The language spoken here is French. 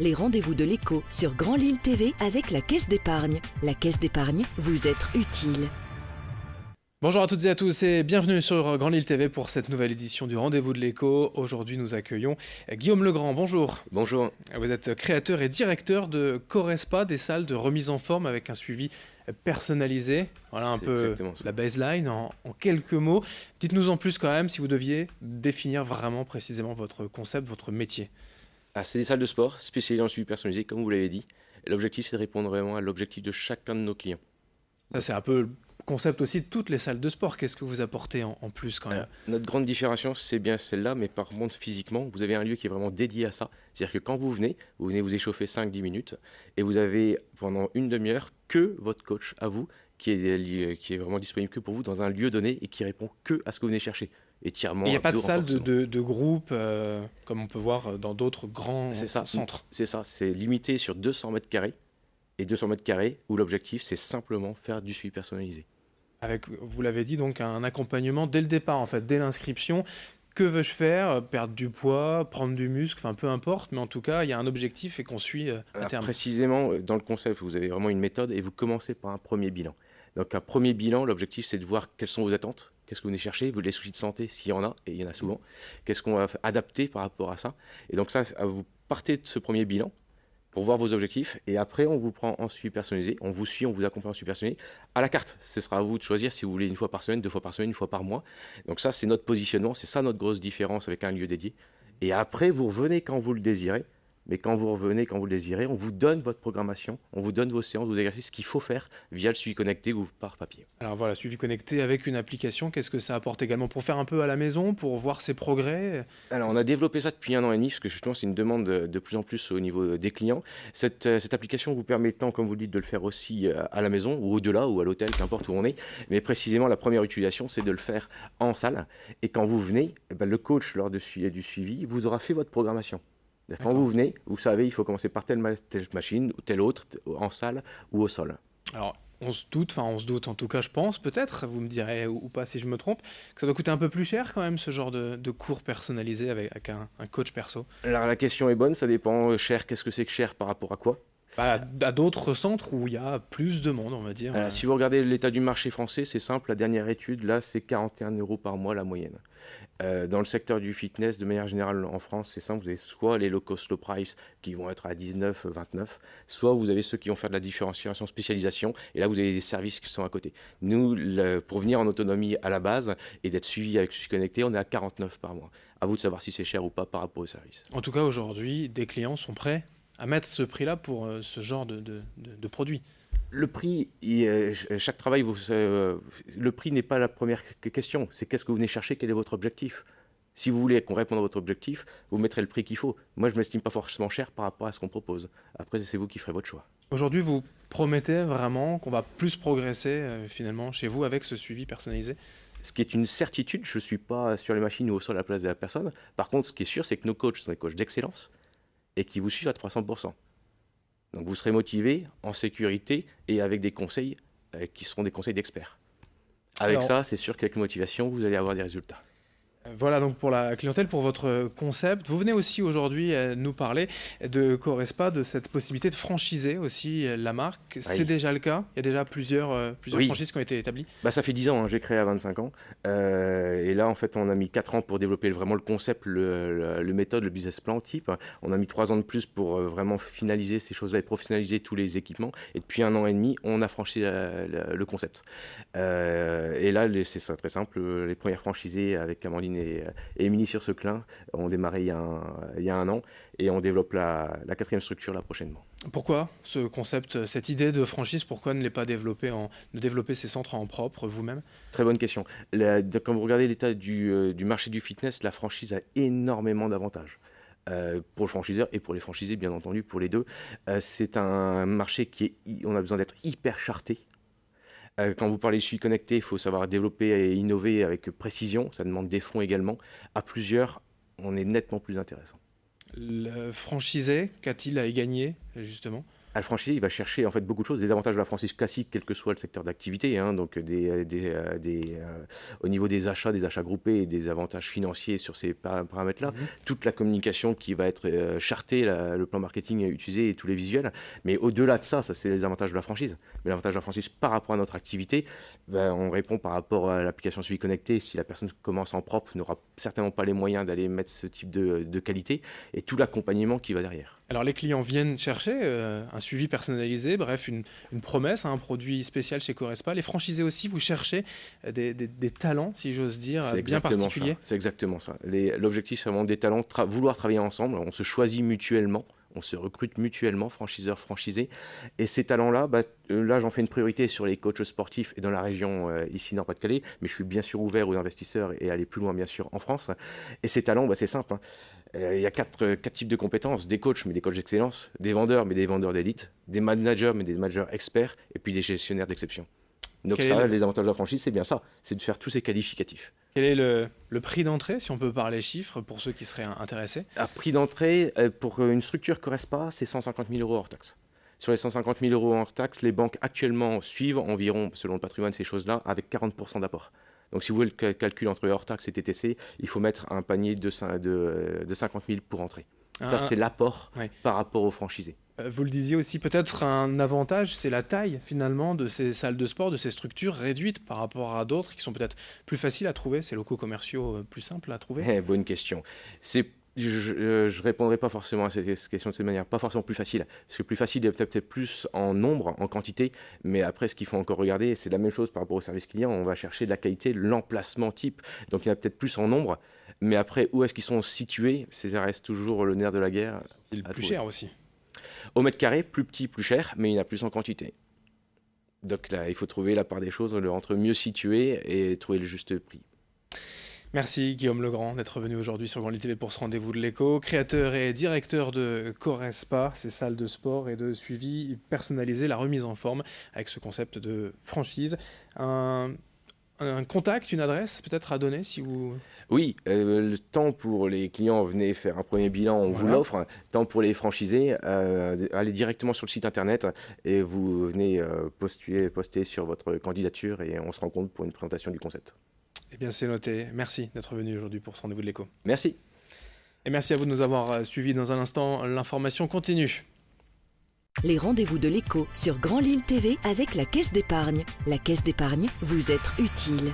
les rendez-vous de l'écho sur Grand Lille TV avec la Caisse d'épargne. La Caisse d'épargne, vous être utile. Bonjour à toutes et à tous et bienvenue sur Grand Lille TV pour cette nouvelle édition du Rendez-vous de l'écho. Aujourd'hui, nous accueillons Guillaume Legrand. Bonjour. Bonjour. Vous êtes créateur et directeur de Correspa, des salles de remise en forme avec un suivi personnalisé. Voilà un peu la baseline en quelques mots. Dites-nous en plus quand même si vous deviez définir vraiment précisément votre concept, votre métier. C'est des salles de sport spécialisées dans le suivi personnalisé, comme vous l'avez dit. L'objectif, c'est de répondre vraiment à l'objectif de chacun de nos clients. Ça, c'est un peu le concept aussi de toutes les salles de sport. Qu'est-ce que vous apportez en plus quand même? Notre grande différenciation, c'est bien celle-là, mais par contre, physiquement, vous avez un lieu qui est vraiment dédié à ça. C'est-à-dire que quand vous venez vous échauffer 5-10 minutes, et vous avez pendant une demi-heure que votre coach à vous, qui est vraiment disponible que pour vous dans un lieu donné et qui répond que à ce que vous venez chercher. Étirement. Il n'y a pas de salle de groupe comme on peut voir dans d'autres grands centres. C'est ça, c'est limité sur 200 mètres carrés. Et 200 mètres carrés où l'objectif, c'est simplement faire du suivi personnalisé. Avec, vous l'avez dit, donc un accompagnement dès le départ, en fait, dès l'inscription. Que veux-je faire? Perdre du poids, prendre du muscle, enfin peu importe, mais en tout cas, il y a un objectif et qu'on suit à terme. Précisément, dans le concept, vous avez vraiment une méthode et vous commencez par un premier bilan. Donc un premier bilan, l'objectif, c'est de voir quelles sont vos attentes, qu'est-ce que vous venez chercher, les soucis de santé, s'il y en a, et il y en a souvent, qu'est-ce qu'on va adapter par rapport à ça. Et donc ça, vous partez de ce premier bilan pour voir vos objectifs, et après on vous prend en suivi personnalisé, on vous suit, on vous accompagne en suivi personnalisé à la carte. Ce sera à vous de choisir si vous voulez une fois par semaine, 2 fois par semaine, 1 fois par mois. Donc ça, c'est notre positionnement, c'est ça notre grosse différence avec un lieu dédié. Et après, vous revenez quand vous le désirez, mais quand vous revenez, quand vous le désirez, on vous donne votre programmation, on vous donne vos séances, vos exercices, ce qu'il faut faire via le suivi connecté ou par papier. Alors voilà, suivi connecté avec une application, qu'est-ce que ça apporte également pour faire un peu à la maison, pour voir ses progrès? Alors on a développé ça depuis 1 an et demi, parce que justement c'est une demande de plus en plus au niveau des clients. Cette application vous permettant, comme vous le dites, de le faire aussi à la maison, ou au-delà, ou à l'hôtel, qu'importe où on est. Mais précisément, la première utilisation, c'est de le faire en salle. Et quand vous venez, le coach, lors du suivi, vous aura fait votre programmation. Quand vous venez, vous savez, il faut commencer par telle machine, ou telle autre, en salle ou au sol. Alors, on se doute en tout cas, je pense, peut-être, vous me direz ou pas si je me trompe, que ça doit coûter un peu plus cher quand même, ce genre de cours personnalisé avec un coach perso. Alors la question est bonne, ça dépend. Cher, qu'est-ce que c'est que cher par rapport à quoi? À d'autres centres où il y a plus de monde, on va dire. Si vous regardez l'état du marché français, c'est simple, la dernière étude, là, c'est 41 € par mois la moyenne. Dans le secteur du fitness, de manière générale en France, c'est simple, vous avez soit les low cost, low price qui vont être à 19, 29, soit vous avez ceux qui vont faire de la différenciation, spécialisation, et là vous avez des services qui sont à côté. Nous, pour venir en autonomie à la base et d'être suivi avec Suivi Connecté, on est à 49 par mois. À vous de savoir si c'est cher ou pas par rapport au service. En tout cas, aujourd'hui, des clients sont prêts à mettre ce prix-là pour ce genre de produit. Le prix, chaque travail, le prix n'est pas la première question. C'est qu'est-ce que vous venez chercher, quel est votre objectif. Si vous voulez qu'on réponde à votre objectif, vous mettrez le prix qu'il faut. Moi, je ne m'estime pas forcément cher par rapport à ce qu'on propose. Après, c'est vous qui ferez votre choix. Aujourd'hui, vous promettez vraiment qu'on va plus progresser finalement chez vous avec ce suivi personnalisé? Ce qui est une certitude, je ne suis pas sur les machines ou au sol à la place de la personne. Par contre, ce qui est sûr, c'est que nos coachs sont des coachs d'excellence et qui vous suivent à 300%. Donc vous serez motivé, en sécurité et avec des conseils qui seront des conseils d'experts. Avec ça, c'est sûr qu'avec motivation, vous allez avoir des résultats. Voilà donc pour la clientèle, pour votre concept. Vous venez aussi aujourd'hui nous parler de Correspa, de cette possibilité de franchiser aussi la marque. Oui. C'est déjà le cas? Il y a déjà plusieurs franchises qui ont été établies? Ça fait 10 ans, j'ai créé à 25 ans. Et là, en fait, on a mis 4 ans pour développer vraiment le concept, le méthode, le business plan type. On a mis 3 ans de plus pour vraiment finaliser ces choses-là et professionnaliser tous les équipements. Et depuis 1 an et demi, on a franchi le concept. Et là, c'est très simple. Les premières franchisées avec Amandine et Émilie sur ce clin ont démarré il y a 1 an et on développe la 4e structure là prochainement. Pourquoi ce concept, cette idée de franchise, pourquoi ne développer ces centres en propre vous-même? Très bonne question. Quand vous regardez l'état du marché du fitness, la franchise a énormément d'avantages. Pour le franchiseur et pour les franchisés, bien entendu, pour les deux. C'est un marché on a besoin d'être hyper charté. Quand vous parlez de suivi connecté, il faut savoir développer et innover avec précision. Ça demande des fonds également. À plusieurs, on est nettement plus intéressant. Le franchisé, qu'a-t-il à y gagner, justement? Le franchisé, il va chercher en fait beaucoup de choses, des avantages de la franchise classique, quel que soit le secteur d'activité, hein, donc au niveau des achats groupés et des avantages financiers sur ces paramètres-là, toute la communication qui va être chartée, le plan marketing utilisé et tous les visuels. Mais au-delà de ça, c'est les avantages de la franchise. Mais l'avantage de la franchise par rapport à notre activité, on répond par rapport à l'application Suivi Connecté. Si la personne commence en propre, n'aura certainement pas les moyens d'aller mettre ce type de qualité et tout l'accompagnement qui va derrière. Alors les clients viennent chercher un suivi personnalisé, bref, une promesse, un produit spécial chez Corespa. Les franchisés aussi, vous cherchez des talents, si j'ose dire, bien particuliers. C'est exactement ça. L'objectif, c'est vraiment des talents, vouloir travailler ensemble. On se choisit mutuellement. On se recrute mutuellement, franchiseurs, franchisés. Et ces talents-là, là, j'en fais une priorité sur les coachs sportifs et dans la région ici, Nord-Pas-de-Calais. Mais je suis bien sûr ouvert aux investisseurs et aller plus loin, bien sûr, en France. Et ces talents, c'est simple. Il y a quatre types de compétences. Des coachs, mais des coachs d'excellence. Des vendeurs, mais des vendeurs d'élite. Des managers, mais des managers experts. Et puis des gestionnaires d'exception. Donc les avantages de la franchise, c'est bien ça. C'est de faire tous ces qualificatifs. Quel est le prix d'entrée, si on peut parler chiffres, pour ceux qui seraient intéressés? Prix d'entrée, pour une structure Corespa, c'est 150 000 € hors taxe. Sur les 150 000 € hors taxe, les banques actuellement suivent environ, selon le patrimoine, ces choses-là, avec 40% d'apport. Donc si vous voulez le calcul entre hors taxe et TTC, il faut mettre un panier de 50 000 pour entrer. Ça, c'est l'apport par rapport aux franchisés. Vous le disiez aussi, peut-être un avantage, c'est la taille finalement de ces salles de sport, de ces structures réduites par rapport à d'autres qui sont peut-être plus faciles à trouver, ces locaux commerciaux plus simples à trouver. Bonne question. Je répondrai pas forcément à cette question de cette manière, pas forcément plus facile. Parce que plus facile est peut-être plus en nombre, en quantité, mais après ce qu'il faut encore regarder, c'est la même chose par rapport au service client, on va chercher de la qualité, l'emplacement type, donc il y en a peut-être plus en nombre, mais après où est-ce qu'ils sont situés, ça reste toujours le nerf de la guerre. C'est plus cher aussi. Au mètre carré, plus petit, plus cher, mais il y en a plus en quantité. Donc là, il faut trouver la part des choses entre mieux situé et trouver le juste prix. Merci Guillaume Legrand d'être venu aujourd'hui sur Grand Lille TV pour ce rendez-vous de l'écho. Créateur et directeur de Corespa, ces salles de sport et de suivi personnalisé, la remise en forme avec ce concept de franchise. Un contact, une adresse peut-être à donner si vous... Oui, le temps pour les clients, venez faire un premier bilan, on vous l'offre. Temps pour les franchisés, allez directement sur le site internet et vous venez poster sur votre candidature et on se rencontre pour une présentation du concept. Eh bien c'est noté. Merci d'être venu aujourd'hui pour ce rendez-vous de l'écho. Merci. Et merci à vous de nous avoir suivis. Dans un instant, l'information continue. Les rendez-vous de l'écho sur Grand Lille TV avec la Caisse d'épargne. La Caisse d'épargne, vous être utile.